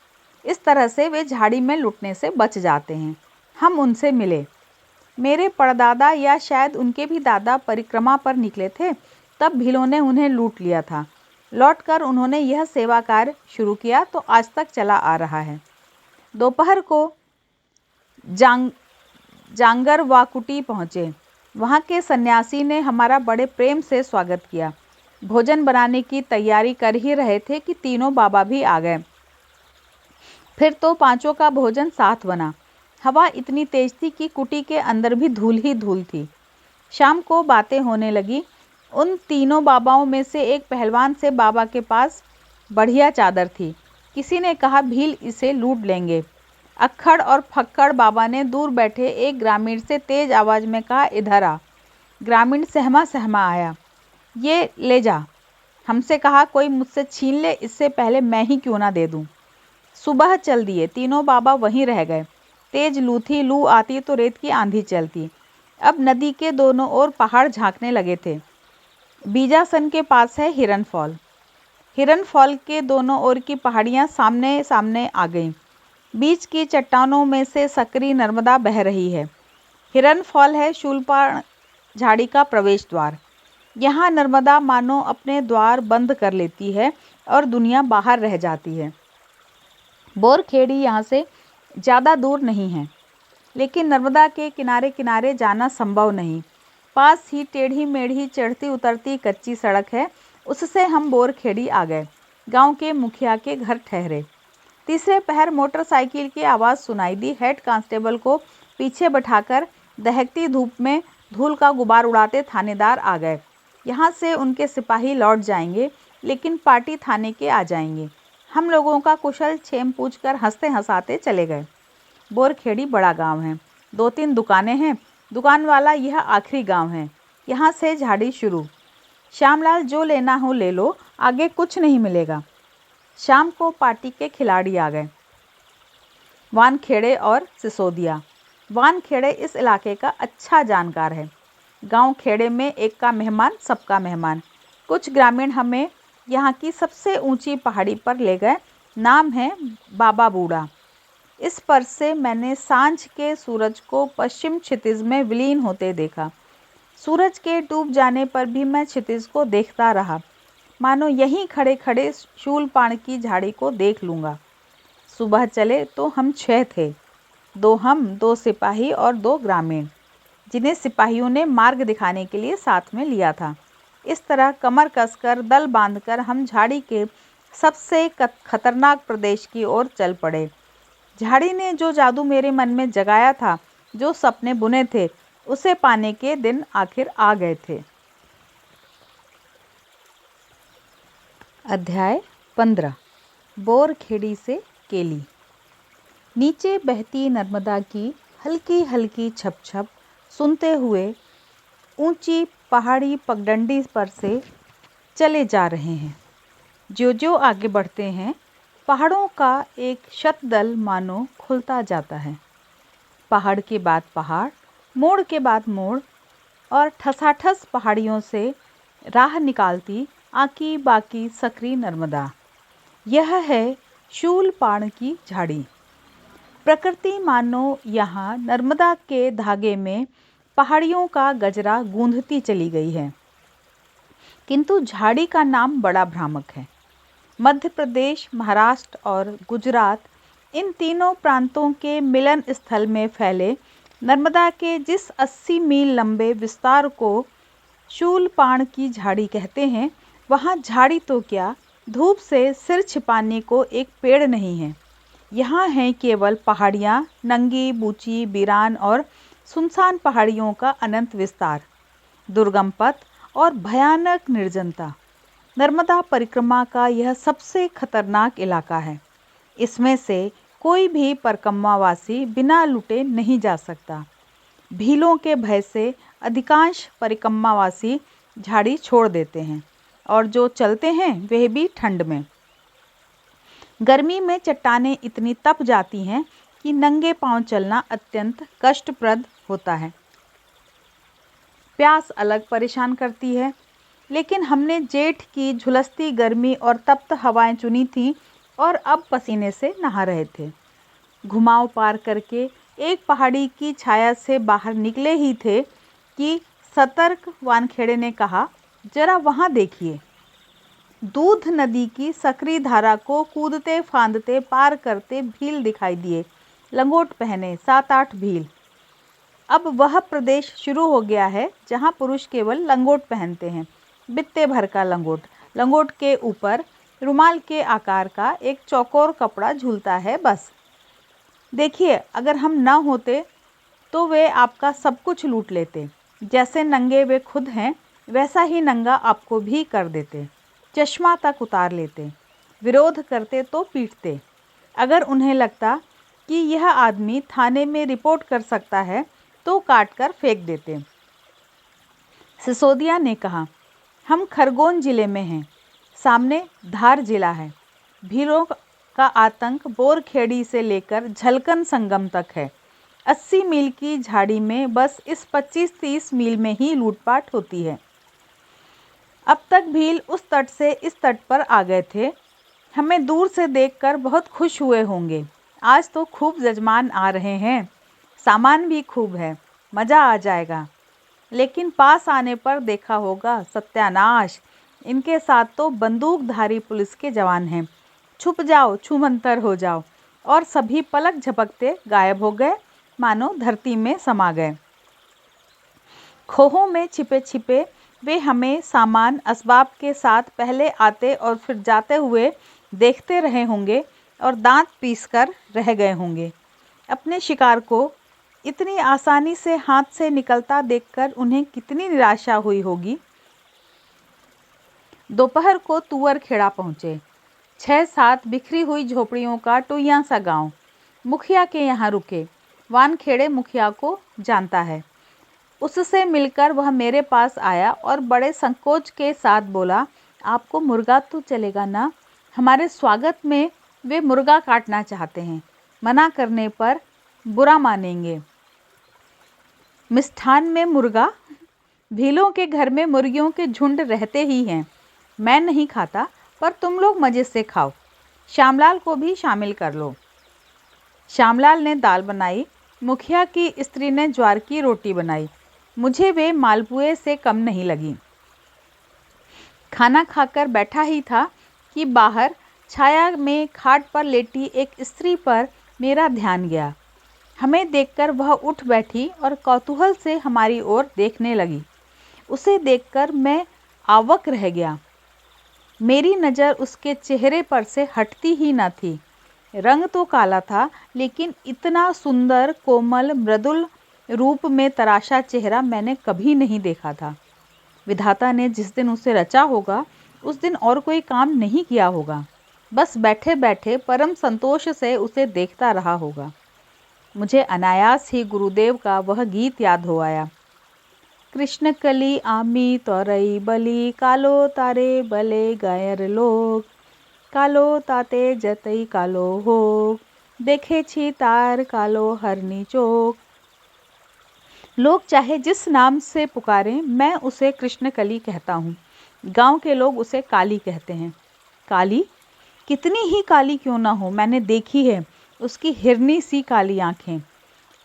[SPEAKER 1] इस तरह से वे झाड़ी में लुटने से बच जाते हैं। हम उनसे मिले। मेरे परदादा या शायद उनके भी दादा परिक्रमा पर निकले थे, तब भीलों ने उन्हें लूट लिया था। लौटकर उन्होंने यह सेवा कार्य शुरू किया तो आज तक चला आ रहा है। दोपहर को जांगरवाकुटी पहुँचे। वहाँ के सन्यासी ने हमारा बड़े प्रेम से स्वागत किया। भोजन बनाने की तैयारी कर ही रहे थे कि तीनों बाबा भी आ गए। फिर तो पांचों का भोजन साथ बना। हवा इतनी तेज थी कि कुटी के अंदर भी धूल ही धूल थी। शाम को बातें होने लगी। उन तीनों बाबाओं में से एक पहलवान से बाबा के पास बढ़िया चादर थी। किसी ने कहा, भील इसे लूट लेंगे। अक्खड़ और फक्कड़ बाबा ने दूर बैठे एक ग्रामीण से तेज आवाज में कहा, इधर आ। ग्रामीण सहमा सहमा आया। ये ले जा। हमसे कहा, कोई मुझसे छीन ले, इससे पहले मैं ही क्यों ना दे दूं। सुबह चल दिए। तीनों बाबा वहीं रह गए। तेज लू थी, लू आती तो रेत की आंधी चलती। अब नदी के दोनों ओर पहाड़ झांकने लगे थे। बीजासन के पास है हिरन फॉल। हिरन फॉल के दोनों ओर की पहाड़ियां सामने सामने आ गईं। बीच की चट्टानों में से सकरी नर्मदा बह रही है। हिरन फॉल है शूलपाण झाड़ी का प्रवेश द्वार। यहाँ नर्मदा मानो अपने द्वार बंद कर लेती है और दुनिया बाहर रह जाती है। बोरखेड़ी यहाँ से ज़्यादा दूर नहीं है, लेकिन नर्मदा के किनारे किनारे जाना संभव नहीं। पास ही टेढ़ी मेढ़ी चढ़ती उतरती कच्ची सड़क है, उससे हम बोरखेड़ी आ गए। गांव के मुखिया के घर ठहरे। तीसरे पहर मोटरसाइकिल की आवाज़ सुनाई दी। हेड कांस्टेबल को पीछे बैठाकर दहकती धूप में धूल का गुबार उड़ाते थानेदार आ गए। यहाँ से उनके सिपाही लौट जाएंगे, लेकिन पार्टी थाने के आ जाएंगे। हम लोगों का कुशल क्षेम पूछकर हंसते हंसाते चले गए। बोरखेड़ी बड़ा गांव है, 2-3 दुकानें हैं। दुकान वाला यह आखिरी गांव है, यहाँ से झाड़ी शुरू। श्यामलाल, जो लेना हो ले लो, आगे कुछ नहीं मिलेगा। शाम को पार्टी के खिलाड़ी आ गए, वानखेड़े और सिसोदिया। वानखेड़े इस इलाके का अच्छा जानकार है। गांव खेड़े में एक का मेहमान सबका मेहमान। कुछ ग्रामीण हमें यहाँ की सबसे ऊंची पहाड़ी पर ले गए। नाम है बाबा बूढ़ा। इस पर से मैंने सांझ के सूरज को पश्चिम क्षितिज में विलीन होते देखा। सूरज के डूब जाने पर भी मैं क्षितिज को देखता रहा, मानो यहीं खड़े खड़े शूलपाण की झाड़ी को देख लूँगा। सुबह चले तो हम 6 थे, 2 हम, 2 सिपाही और 2 ग्रामीण, जिन्हें सिपाहियों ने मार्ग दिखाने के लिए साथ में लिया था। इस तरह कमर कसकर दल बांधकर हम झाड़ी के सबसे खतरनाक प्रदेश की ओर चल पड़े। झाड़ी ने जो जादू मेरे मन में जगाया था, जो सपने बुने थे, उसे पाने के दिन आखिर आ गए थे। अध्याय 15। बोरखेड़ी से केली। नीचे बहती नर्मदा की हल्की हल्की छप छप सुनते हुए ऊंची पहाड़ी पगडंडी पर से चले जा रहे हैं। जो जो आगे बढ़ते हैं, पहाड़ों का एक शतदल मानो खुलता जाता है। पहाड़ के बाद पहाड़, मोड़ के बाद मोड़, और ठसाठस पहाड़ियों से राह निकालती आकी बाकी सकरी नर्मदा। यह है शूलपाण की झाड़ी। प्रकृति मानो यहाँ नर्मदा के धागे में पहाड़ियों का गजरा गूंथती चली गई है। किंतु झाड़ी का नाम बड़ा भ्रामक है। मध्य प्रदेश, महाराष्ट्र और गुजरात, इन तीनों प्रांतों के मिलन स्थल में फैले नर्मदा के जिस 80 मील लंबे विस्तार को शूलपाण की झाड़ी कहते हैं, वहाँ झाड़ी तो क्या, धूप से सिर छिपाने को एक पेड़ नहीं है। यहाँ हैं केवल पहाड़ियाँ, नंगी बूची बीरान और सुनसान पहाड़ियों का अनंत विस्तार, दुर्गम पथ और भयानक निर्जनता। नर्मदा परिक्रमा का यह सबसे खतरनाक इलाका है। इसमें से कोई भी परिक्रमावासी बिना लुटे नहीं जा सकता। भीलों के भय से अधिकांश परिक्रमावासी झाड़ी छोड़ देते हैं, और जो चलते हैं वे भी ठंड में। गर्मी में चट्टानें इतनी तप जाती हैं कि नंगे पांव चलना अत्यंत कष्टप्रद होता है। प्यास अलग परेशान करती है, लेकिन हमने जेठ की झुलसती गर्मी और तप्त हवाएं चुनी थीं और अब पसीने से नहा रहे थे। घुमाव पार करके एक पहाड़ी की छाया से बाहर निकले ही थे कि सतर्क वानखेड़े ने कहा, जरा वहाँ देखिए। दूध नदी की सकरी धारा को कूदते फांदते पार करते भील दिखाई दिए, लंगोट पहने 7-8 भील। अब वह प्रदेश शुरू हो गया है जहाँ पुरुष केवल लंगोट पहनते हैं, बित्ते भर का लंगोट। लंगोट के ऊपर रुमाल के आकार का एक चौकोर कपड़ा झूलता है, बस। देखिए, अगर हम न होते तो वे आपका सब कुछ लूट लेते। जैसे नंगे वे खुद हैं, वैसा ही नंगा आपको भी कर देते। चश्मा तक उतार लेते। विरोध करते तो पीटते। अगर उन्हें लगता कि यह आदमी थाने में रिपोर्ट कर सकता है तो काट कर फेंक देते। सिसोदिया ने कहा, हम खरगोन जिले में हैं, सामने धार जिला है। भीलों का आतंक बोरखेड़ी से लेकर झलकन संगम तक है। 80 मील की झाड़ी में बस इस 25-30 मील में ही लूटपाट होती है। अब तक भील उस तट से इस तट पर आ गए थे। हमें दूर से देखकर बहुत खुश हुए होंगे। आज तो खूब जजमान आ रहे हैं, सामान भी खूब है, मज़ा आ जाएगा। लेकिन पास आने पर देखा होगा, सत्यानाश, इनके साथ तो बंदूकधारी पुलिस के जवान हैं। छुप जाओ, छूमंतर हो जाओ। और सभी पलक झपकते गायब हो गए, मानो धरती में समा गए। खोहों में छिपे छिपे वे हमें सामान असबाब के साथ पहले आते और फिर जाते हुए देखते रहे होंगे और दांत पीसकर रह गए होंगे। अपने शिकार को इतनी आसानी से हाथ से निकलता देखकर उन्हें कितनी निराशा हुई होगी। दोपहर को तुअर खेड़ा पहुँचे। 6-7 बिखरी हुई झोपड़ियों का टुइयां सा गांव। मुखिया के यहाँ रुके। वानखेड़े मुखिया को जानता है। उससे मिलकर वह मेरे पास आया और बड़े संकोच के साथ बोला, आपको मुर्गा तो चलेगा ना? हमारे स्वागत में वे मुर्गा काटना चाहते हैं। मना करने पर बुरा मानेंगे। मिष्ठान में मुर्गा? भीलों के घर में मुर्गियों के झुंड रहते ही हैं। मैं नहीं खाता, पर तुम लोग मजे से खाओ। श्यामलाल को भी शामिल कर लो। श्यामलाल ने दाल बनाई। मुखिया की स्त्री ने ज्वार की रोटी बनाई। मुझे वे मालपुए से कम नहीं लगी। खाना खाकर बैठा ही था कि बाहर छाया में खाट पर लेटी एक स्त्री पर मेरा ध्यान गया। हमें देखकर वह उठ बैठी और कौतूहल से हमारी ओर देखने लगी। उसे देखकर मैं अवाक रह गया। मेरी नज़र उसके चेहरे पर से हटती ही न थी। रंग तो काला था, लेकिन इतना सुंदर, कोमल, मृदुल रूप में तराशा चेहरा मैंने कभी नहीं देखा था। विधाता ने जिस दिन उसे रचा होगा, उस दिन और कोई काम नहीं किया होगा। बस बैठे बैठे परम संतोष से उसे देखता रहा होगा। मुझे अनायास ही गुरुदेव का वह गीत याद हो आया। कृष्ण कली आमी तोरई बली, कालो तारे बले गायर लोग, कालो ताते जतई कालो हो, देखे छी तार कालो हरनी चोक। लोग चाहे जिस नाम से पुकारें, मैं उसे कृष्णकली कहता हूँ। गांव के लोग उसे काली कहते हैं। काली? कितनी ही काली क्यों ना हो, मैंने देखी है उसकी हिरनी सी काली आंखें।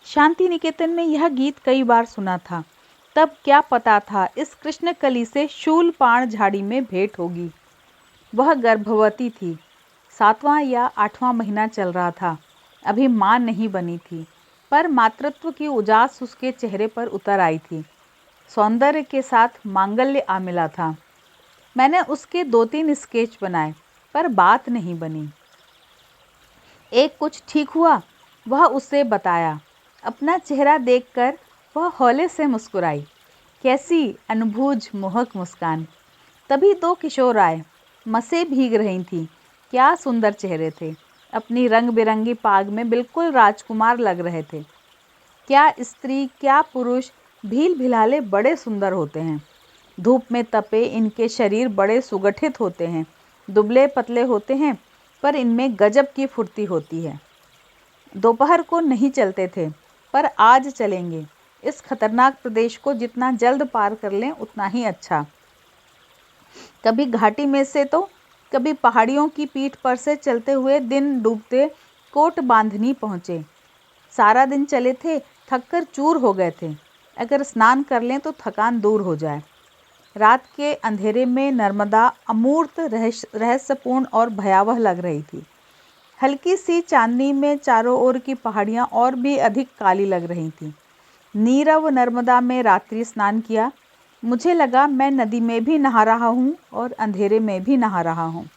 [SPEAKER 1] शांति निकेतन में यह गीत कई बार सुना था। तब क्या पता था इस कृष्णकली से शूलपाण झाड़ी में भेंट होगी। वह गर्भवती थी। 7वां या 8वां महीना चल रहा था। अभी माँ नहीं बनी थी, पर मातृत्व की उजास उसके चेहरे पर उतर आई थी। सौंदर्य के साथ मांगल्य आ मिला था। मैंने उसके 2-3 स्केच बनाए, पर बात नहीं बनी। एक कुछ ठीक हुआ, वह उसे बताया। अपना चेहरा देखकर वह हौले से मुस्कुराई। कैसी अनबूझ मोहक मुस्कान। तभी 2 किशोर आए। मसें भीग रही थीं। क्या सुंदर चेहरे थे। अपनी रंग बिरंगी पाग में बिल्कुल राजकुमार लग रहे थे। क्या स्त्री क्या पुरुष, भील भिलाले बड़े सुंदर होते हैं। धूप में तपे इनके शरीर बड़े सुगठित होते हैं। दुबले पतले होते हैं, पर इनमें गजब की फुर्ती होती है। दोपहर को नहीं चलते थे, पर आज चलेंगे। इस खतरनाक प्रदेश को जितना जल्द पार कर लें उतना ही अच्छा। कभी घाटी में से तो कभी पहाड़ियों की पीठ पर से चलते हुए दिन डूबते कोट बांधनी पहुँचे। सारा दिन चले थे, थककर चूर हो गए थे। अगर स्नान कर लें तो थकान दूर हो जाए। रात के अंधेरे में नर्मदा अमूर्त, रहस्यपूर्ण और भयावह लग रही थी। हल्की सी चांदनी में चारों ओर की पहाड़ियाँ और भी अधिक काली लग रही थीं। नीरव नर्मदा में रात्रि स्नान किया। मुझे लगा मैं नदी में भी नहा रहा हूँ और अंधेरे में भी नहा रहा हूँ।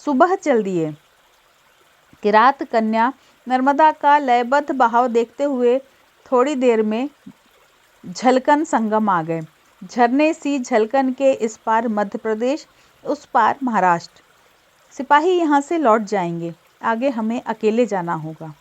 [SPEAKER 1] सुबह चल दिए। किरात कन्या नर्मदा का लयबद्ध बहाव देखते हुए थोड़ी देर में झलकन संगम आ गए। झरने सी झलकन के इस पार मध्य प्रदेश, उस पार महाराष्ट्र। सिपाही यहाँ से लौट जाएंगे, आगे हमें अकेले जाना होगा।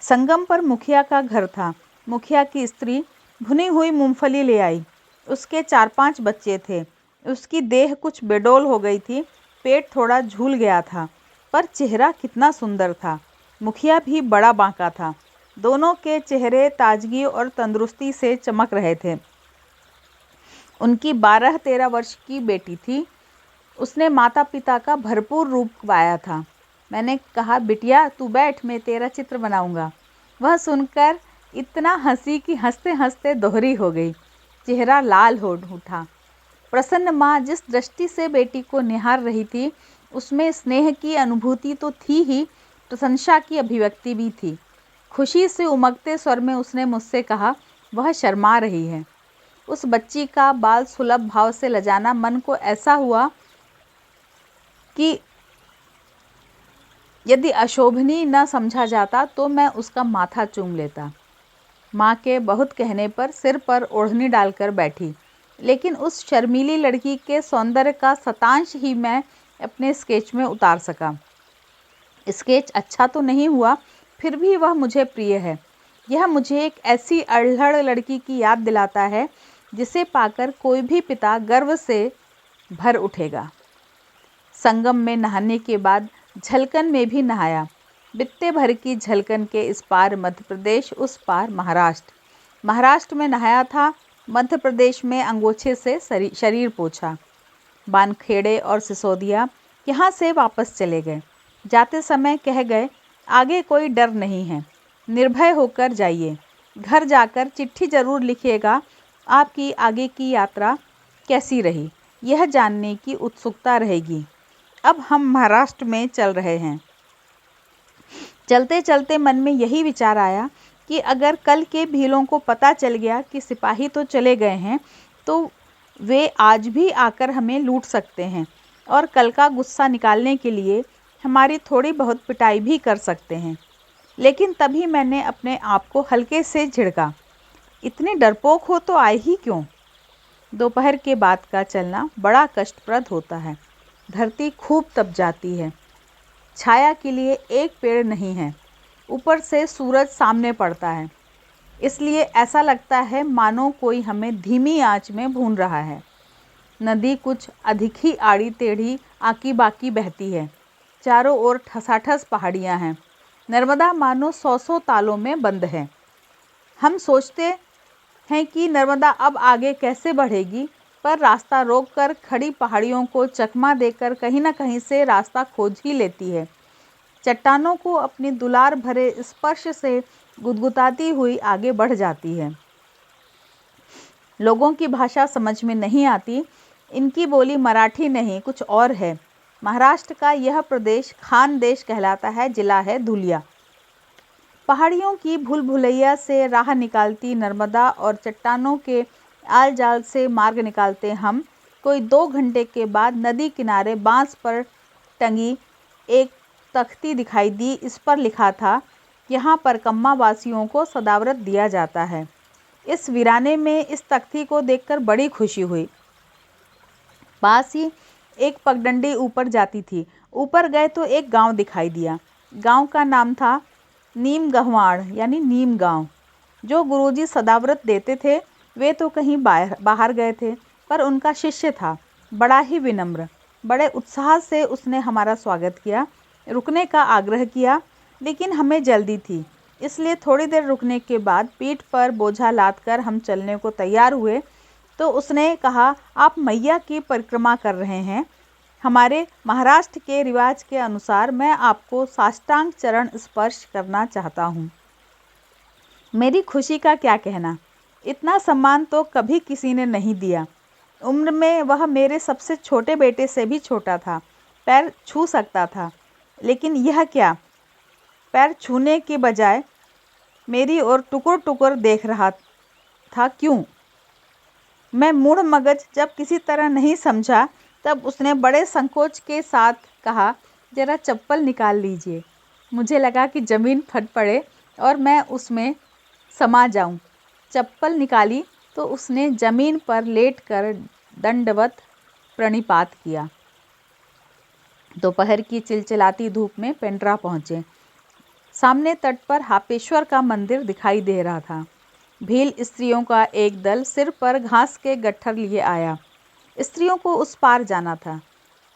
[SPEAKER 1] संगम पर मुखिया का घर था। मुखिया की स्त्री भुनी हुई मूंगफली ले आई। उसके 4-5 बच्चे थे। उसकी देह कुछ बेडौल हो गई थी, पेट थोड़ा झूल गया था, पर चेहरा कितना सुंदर था। मुखिया भी बड़ा बांका था। दोनों के चेहरे ताजगी और तंदुरुस्ती से चमक रहे थे। उनकी 12-13 वर्ष की बेटी थी। उसने माता पिता का भरपूर रूप पाया था। मैंने कहा, बिटिया तू बैठ, मैं तेरा चित्र बनाऊंगा। वह सुनकर इतना हंसी कि हंसते हंसते दोहरी हो गई। चेहरा लाल हो उठा। प्रसन्न माँ जिस दृष्टि से बेटी को निहार रही थी, उसमें स्नेह की अनुभूति तो थी ही, प्रशंसा की अभिव्यक्ति भी थी। खुशी से उमगते स्वर में उसने मुझसे कहा, वह शर्मा रही है। उस बच्ची का बाल सुलभ भाव से लजाना मन को ऐसा हुआ कि यदि अशोभनीय न समझा जाता तो मैं उसका माथा चूम लेता। माँ के बहुत कहने पर सिर पर ओढ़नी डालकर बैठी, लेकिन उस शर्मीली लड़की के सौंदर्य का शतांश ही मैं अपने स्केच में उतार सका। स्केच अच्छा तो नहीं हुआ, फिर भी वह मुझे प्रिय है। यह मुझे एक ऐसी अल्हड़ लड़की की याद दिलाता है जिसे पाकर कोई भी पिता गर्व से भर उठेगा। संगम में नहाने के बाद झलकन में भी नहाया। बित्ते भर की झलकन के इस पार मध्य प्रदेश, उस पार महाराष्ट्र। महाराष्ट्र में नहाया था, मध्य प्रदेश में अंगोछे से शरीर पोंछा। बानखेड़े और सिसोदिया यहाँ से वापस चले गए। जाते समय कह गए, आगे कोई डर नहीं है, निर्भय होकर जाइए। घर जाकर चिट्ठी जरूर लिखिएगा, आपकी आगे की यात्रा कैसी रही, यह जानने की उत्सुकता रहेगी। अब हम महाराष्ट्र में चल रहे हैं। चलते चलते मन में यही विचार आया कि अगर कल के भीलों को पता चल गया कि सिपाही तो चले गए हैं, तो वे आज भी आकर हमें लूट सकते हैं और कल का गुस्सा निकालने के लिए हमारी थोड़ी बहुत पिटाई भी कर सकते हैं। लेकिन तभी मैंने अपने आप को हल्के से झिड़का, इतने डरपोक हो तो आए ही क्यों। दोपहर के बाद का चलना बड़ा कष्टप्रद होता है। धरती खूब तप जाती है, छाया के लिए एक पेड़ नहीं है, ऊपर से सूरज सामने पड़ता है, इसलिए ऐसा लगता है मानो कोई हमें धीमी आंच में भून रहा है। नदी कुछ अधिक ही आड़ी टेढ़ी आकी बाकी बहती है। चारों ओर ठसाठस पहाड़ियाँ हैं। नर्मदा मानो 100 तालों में बंद है। हम सोचते हैं कि नर्मदा अब आगे कैसे बढ़ेगी, पर रास्ता रोककर खड़ी पहाड़ियों को चकमा देकर कहीं न कहीं से रास्ता खोज ही लेती है। चट्टानों को अपनी दुलार भरे स्पर्श से गुदगुदाती हुई आगे बढ़ जाती है। लोगों की भाषा समझ में नहीं आती। इनकी बोली मराठी नहीं, कुछ और है। महाराष्ट्र का यह प्रदेश खानदेश कहलाता है। जिला है धुलिया। पहाड़ियों की भूल भुलैया से राह निकालती नर्मदा और चट्टानों के आल जाल से मार्ग निकालते हम कोई 2 घंटे के बाद नदी किनारे बांस पर टंगी एक तख्ती दिखाई दी। इस पर लिखा था, यहाँ पर कम्मा वासियों को सदाव्रत दिया जाता है। इस वीराने में इस तख्ती को देखकर बड़ी खुशी हुई। पास ही एक पगडंडी ऊपर जाती थी। ऊपर गए तो एक गांव दिखाई दिया। गांव का नाम था नीम गहवाड़, यानी नीम गांव। जो गुरुजी सदाव्रत देते थे वे तो कहीं बाहर गए थे, पर उनका शिष्य था, बड़ा ही विनम्र। बड़े उत्साह से उसने हमारा स्वागत किया, रुकने का आग्रह किया, लेकिन हमें जल्दी थी, इसलिए थोड़ी देर रुकने के बाद पीठ पर बोझा लादकर हम चलने को तैयार हुए तो उसने कहा, आप मैया की परिक्रमा कर रहे हैं। हमारे महाराष्ट्र के रिवाज के अनुसार मैं आपको साष्टांग चरण स्पर्श करना चाहता हूँ। मेरी खुशी का क्या कहना। इतना सम्मान तो कभी किसी ने नहीं दिया। उम्र में वह मेरे सबसे छोटे बेटे से भी छोटा था, पैर छू सकता था, लेकिन यह क्या, पैर छूने के बजाय मेरी ओर टुकुर टुकुर देख रहा था। क्यों? मैं मूढ़ मगज जब किसी तरह नहीं समझा, तब उसने बड़े संकोच के साथ कहा, जरा चप्पल निकाल लीजिए। मुझे लगा कि ज़मीन फट पड़े और मैं उसमें समा जाऊं। चप्पल निकाली तो उसने ज़मीन पर लेटकर दंडवत प्रणिपात किया। दोपहर की चिलचिलाती धूप में पेंड्रा पहुँचे। सामने तट पर हापेश्वर का मंदिर दिखाई दे रहा था। भील स्त्रियों का एक दल सिर पर घास के गट्ठर लिए आया। स्त्रियों को उस पार जाना था।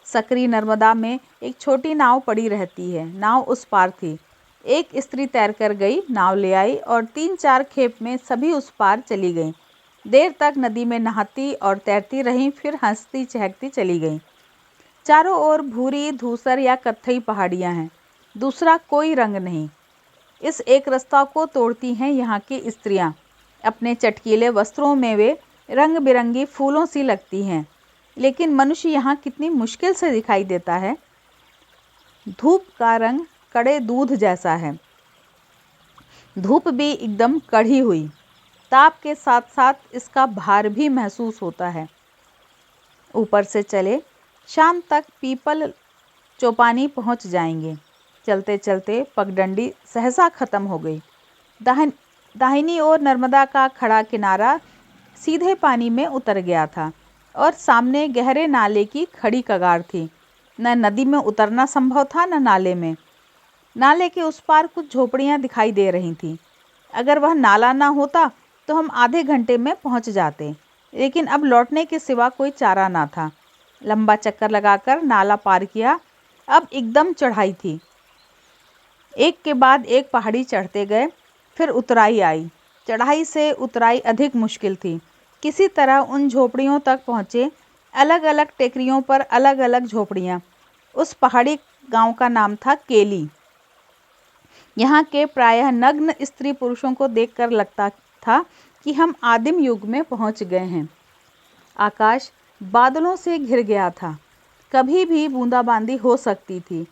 [SPEAKER 1] सकरी नर्मदा में एक छोटी नाव पड़ी रहती है। नाव उस पार थी। एक स्त्री तैरकर गई, नाव ले आई और 3-4 खेप में सभी उस पार चली गईं। देर तक नदी में नहाती और तैरती रहीं, फिर हंसती चहकती चली गईं। चारों ओर भूरी, धूसर या कत्थई पहाड़ियाँ हैं, दूसरा कोई रंग नहीं। इस एक रास्ता को तोड़ती हैं यहाँ की स्त्रियाँ। अपने चटकीले वस्त्रों में वे रंग बिरंगी फूलों सी लगती हैं, लेकिन मनुष्य यहाँ कितनी मुश्किल से दिखाई देता है। धूप का रंग कड़े दूध जैसा है। धूप भी एकदम कड़ी हुई। ताप के साथ साथ इसका भार भी महसूस होता है। ऊपर से चले, शाम तक पीपल चौपानी पहुँच जाएंगे। चलते चलते पगडंडी सहसा खत्म हो गई। दाहिनी ओर नर्मदा का खड़ा किनारा सीधे पानी में उतर गया था और सामने गहरे नाले की खड़ी कगार थी। न नदी में उतरना संभव था न नाले में। नाले के उस पार कुछ झोपड़ियां दिखाई दे रही थीं। अगर वह नाला ना होता तो हम आधे घंटे में पहुंच जाते, लेकिन अब लौटने के सिवा कोई चारा ना था। लंबा चक्कर लगाकर नाला पार किया। अब एकदम चढ़ाई थी। एक के बाद एक पहाड़ी चढ़ते गए, फिर उतराई आई। चढ़ाई से उतराई अधिक मुश्किल थी। किसी तरह उन झोपड़ियों तक पहुँचे। अलग अलग टेकरियों पर अलग अलग झोपड़ियाँ। उस पहाड़ी गांव का नाम था केली। यहाँ के प्रायः नग्न स्त्री पुरुषों को देखकर लगता था कि हम आदिम युग में पहुँच गए हैं। आकाश बादलों से घिर गया था। कभी भी बूंदाबांदी हो सकती थी।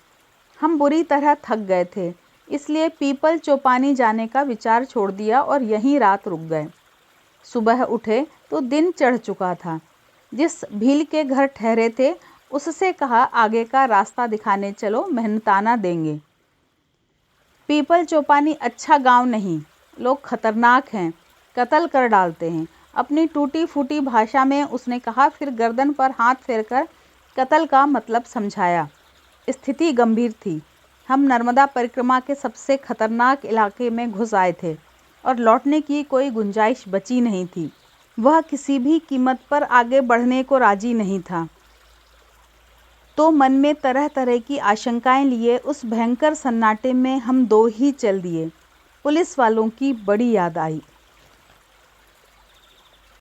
[SPEAKER 1] हम बुरी तरह थक गए थे, इसलिए पीपल चौपानी जाने का विचार छोड़ दिया और यहीं रात रुक गए। सुबह उठे तो दिन चढ़ चुका था। जिस भील के घर ठहरे थे उससे कहा, आगे का रास्ता दिखाने चलो, मेहनताना देंगे। पीपल चौपानी अच्छा गांव नहीं, लोग खतरनाक हैं, कत्ल कर डालते हैं। अपनी टूटी फूटी भाषा में उसने कहा, फिर गर्दन पर हाथ फेरकर कत्ल का मतलब समझाया। स्थिति गंभीर थी। हम नर्मदा परिक्रमा के सबसे खतरनाक इलाके में घुस आए थे और लौटने की कोई गुंजाइश बची नहीं थी। वह किसी भी कीमत पर आगे बढ़ने को राजी नहीं था। तो मन में तरह तरह की आशंकाएं लिए उस भयंकर सन्नाटे में हम दो ही चल दिए। पुलिस वालों की बड़ी याद आई।